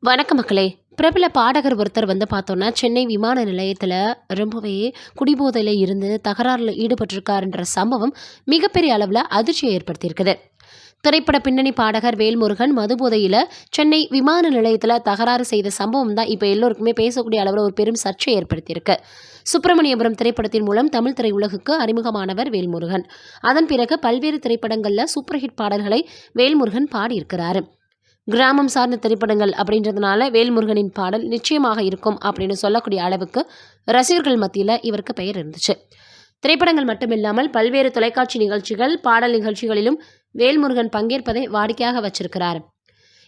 வணக்க மக்களே. பிரபல பாடகர் ஒருத்தர் பார்த்தோன்னா, சென்னை விமான நிலையத்தில ரொம்பவே குடிபோதையில இருந்து தகராறுல ஈடுபட்டிருக்காருன்ற சம்பவம் மிகப்பெரிய அளவுல அதிர்ச்சியை ஏற்படுத்தியிருக்குது. திரைப்பட பின்னணி பாடகர் வேல்முருகன் மதுபோதையில சென்னை விமான நிலையத்தில தகராறு செய்த சம்பவம் தான் இப்ப எல்லோருக்குமே பேசக்கூடிய அளவுல ஒரு பெரும் சர்ச்சையை ஏற்படுத்தியிருக்கு. சுப்பிரமணியபுரம் திரைப்படத்தின் மூலம் தமிழ் திரையுலகுக்கு அறிமுகமானவர் வேல்முருகன். அதன் பிறகு பல்வேறு திரைப்படங்கள்ல சூப்பர் ஹிட் பாடல்களை வேல்முருகன் பாடியிருக்கிறாரு. கிராமம் சார்ந்த திரைப்படங்கள் அப்படின்றதுனால வேல்முருகனின் பாடல் நிச்சயமாக இருக்கும் அப்படின்னு சொல்லக்கூடிய அளவுக்கு ரசிகர்கள் மத்தியில் இவருக்கு பெயர் இருந்துச்சு. திரைப்படங்கள் மட்டுமில்லாமல் பல்வேறு தொலைக்காட்சி நிகழ்ச்சிகள், பாடல் நிகழ்ச்சிகளிலும் வேல்முருகன் பங்கேற்பதை வாடிக்கையாக வச்சிருக்கிறார்.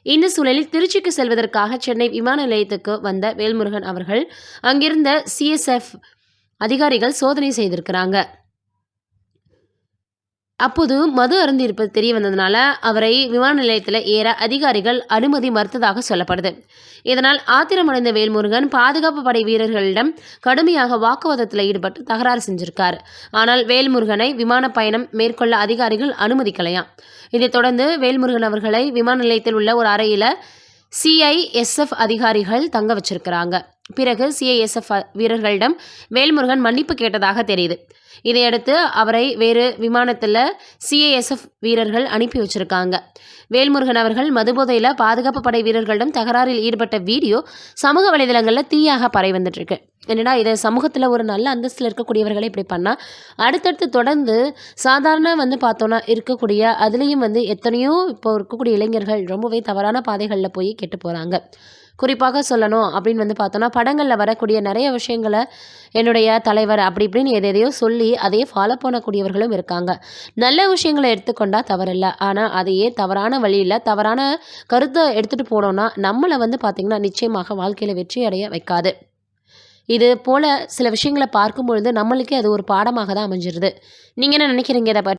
இந்த சூழலில் திருச்சிக்கு செல்வதற்காக சென்னை விமான நிலையத்துக்கு வந்த வேல்முருகன் அவர்கள் அங்கிருந்த சிஎஸ்எஃப் அதிகாரிகள் சோதனை செய்திருக்கிறாங்க. அப்போது மது அருந்தியிருப்பது தெரிய வந்ததுனால அவரை விமான நிலையத்தில் ஏற அதிகாரிகள் அனுமதி மறுத்ததாக சொல்லப்படுது. இதனால் ஆத்திரமடைந்த வேல்முருகன் பாதுகாப்பு படை வீரர்களிடம் கடுமையாக வாக்குவாதத்தில் ஈடுபட்டு தகராறு செஞ்சிருக்காரு. ஆனால் வேல்முருகனை விமான பயணம் மேற்கொள்ள அதிகாரிகள் அனுமதிக்கலையாம். இதைத் தொடர்ந்து வேல்முருகன் அவர்களை விமான நிலையத்தில் உள்ள ஒரு அறையில் சிஐஎஸ்எஃப் அதிகாரிகள் தங்க வச்சிருக்கிறாங்க. பிறகு சிஐஎஸ்எஃப் வீரர்களிடம் வேல்முருகன் மன்னிப்பு கேட்டதாக தெரியுது. இதையடுத்து அவரை வேறு விமானத்தில் சிஐஎஸ்எஃப் வீரர்கள் அனுப்பி வச்சிருக்காங்க. வேல்முருகன் அவர்கள் மதுபோதையில் பாதுகாப்பு படை வீரர்களிடம் தகராறில் ஈடுபட்ட வீடியோ சமூக வலைதளங்களில் தீயாக பரவி வந்துட்டு இருக்கு. என்னடா இதை சமூகத்தில் ஒரு நல்ல அந்தஸ்தில் இருக்கக்கூடியவர்களே இப்படி பண்ணால் அடுத்தடுத்து தொடர்ந்து சாதாரண பார்த்தோன்னா இருக்கக்கூடிய அதுலேயும் எத்தனையோ இப்போ இருக்கக்கூடிய இளைஞர்கள் ரொம்பவே தவறான பாதைகளில் போய் கெட்டு போகிறாங்க. குறிப்பாக சொல்லணும் அப்படின்னு பார்த்தோன்னா படங்களில் வரக்கூடிய நிறைய விஷயங்களை என்னுடைய தலைவர் அப்படி இப்படின்னு எதையோ சொல்லி அதையே ஃபாலோ பண்ணக்கூடியவர்களும் இருக்காங்க. நல்ல விஷயங்களை எடுத்துக்கொண்டால் தவறில்லை. ஆனால் அதையே தவறான வழியில் தவறான கருத்தை எடுத்துகிட்டு போனோன்னா நம்மளை பார்த்திங்கன்னா நிச்சயமாக வாழ்க்கையில் வெற்றி அடைய வைக்காது. இது போல் சில விஷயங்களை பார்க்கும்பொழுது நம்மளுக்கே அது ஒரு பாடமாக தான் அமைஞ்சிருது. நீங்கள் என்ன நினைக்கிறீங்க இதை பற்றி?